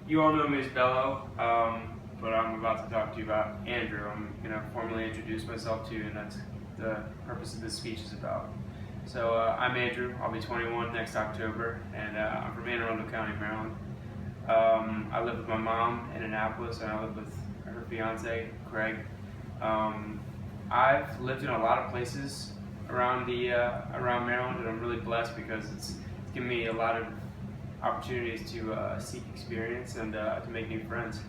You all know me as Bello, but I'm about to talk to you about Andrew. I'm going to formally introduce myself to you, and that's the purpose of this speech is about. So I'm Andrew. I'll be 21 next October, and I'm from Anne Arundel County, Maryland. I live with my mom in Annapolis, and I live with her fiance, Craig. I've lived in a lot of places around around Maryland, and I'm really blessed because it's given me a lot of opportunities to seek experience and to make new friends.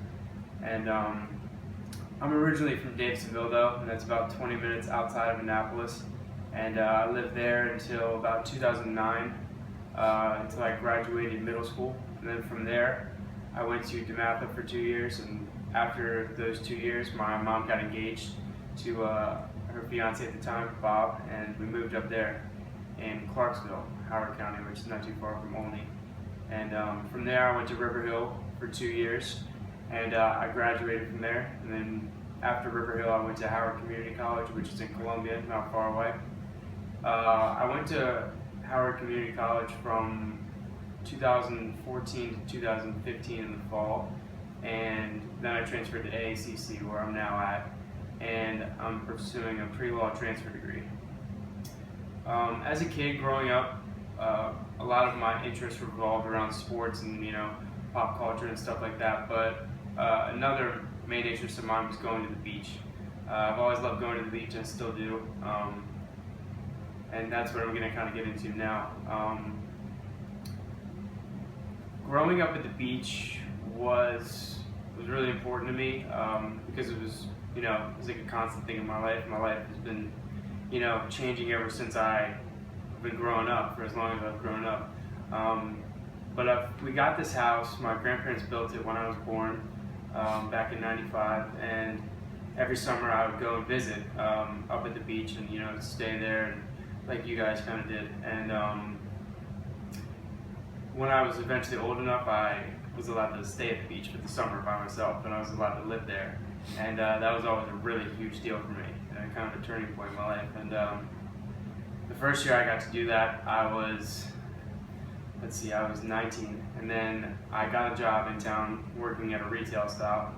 And I'm originally from Davisonville, though, and that's about 20 minutes outside of Annapolis. And I lived there until about 2009, until I graduated middle school. And then from there, I went to DeMatha for 2 years. And after those 2 years, my mom got engaged to her fiance at the time, Bob, and we moved up there in Clarksville, Howard County, which is not too far from Olney. And from there, I went to River Hill for 2 years, and I graduated from there. And then after River Hill, I went to Howard Community College, which is in Columbia, not far away. I went to Howard Community College from 2014 to 2015 in the fall, and then I transferred to AACC, where I'm now at, and I'm pursuing a pre-law transfer degree. As a kid growing up, a lot of my interests revolved around sports and pop culture and stuff like that. But another main interest of mine was going to the beach. I've always loved going to the beach, and I still do. And that's what I'm going to kind of get into now. Growing up at the beach was really important to me because it was like a constant thing in my life. My life has been changing ever since I've been growing up, for as long as I've grown up. We got this house. My grandparents built it when I was born, back in '95, and every summer I would go and visit up at the beach and stay there, and like you guys kind of did. And when I was eventually old enough, I was allowed to stay at the beach for the summer by myself, and I was allowed to live there. And that was always a really huge deal for me, and kind of a turning point in my life. And the first year I got to do that, I was 19, and then I got a job in town working at a retail shop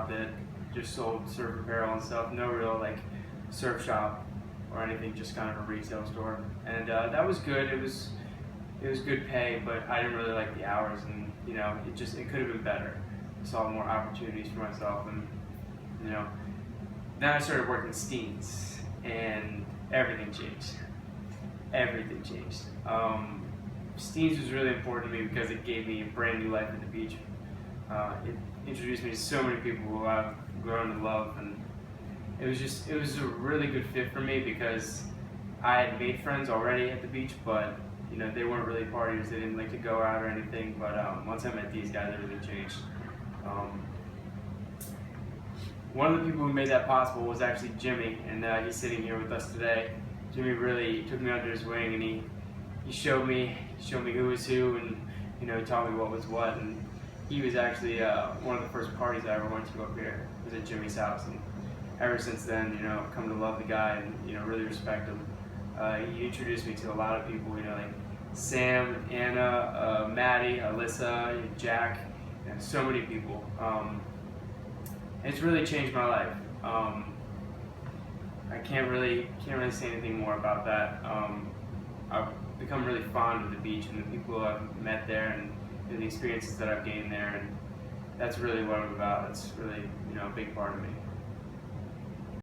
that just sold surf apparel and stuff. No real like surf shop or anything, just kind of a retail store. And that was good. It was good pay, but I didn't really like the hours, and it could have been better. I saw more opportunities for myself, and then I started working at Steens, and everything changed. Everything changed. Steens was really important to me because it gave me a brand new life at the beach. It introduced me to so many people who I've grown to love, and it was a really good fit for me because I had made friends already at the beach, but they weren't really partiers. They didn't like to go out or anything. But once I met these guys, everything changed. One of the people who made that possible was actually Jimmy, and he's sitting here with us today. Jimmy really took me under his wing, and he showed me who was who, and he taught me what was what. And he was actually one of the first parties I ever went to up here. Was at Jimmy's house, and ever since then, I've come to love the guy and really respect him. He introduced me to a lot of people, like Sam, Anna, Maddie, Alyssa, Jack, and so many people. It's really changed my life. I can't really say anything more about that. I've become really fond of the beach and the people I've met there, and the experiences that I've gained there, and that's really what I'm about. It's really a big part of me.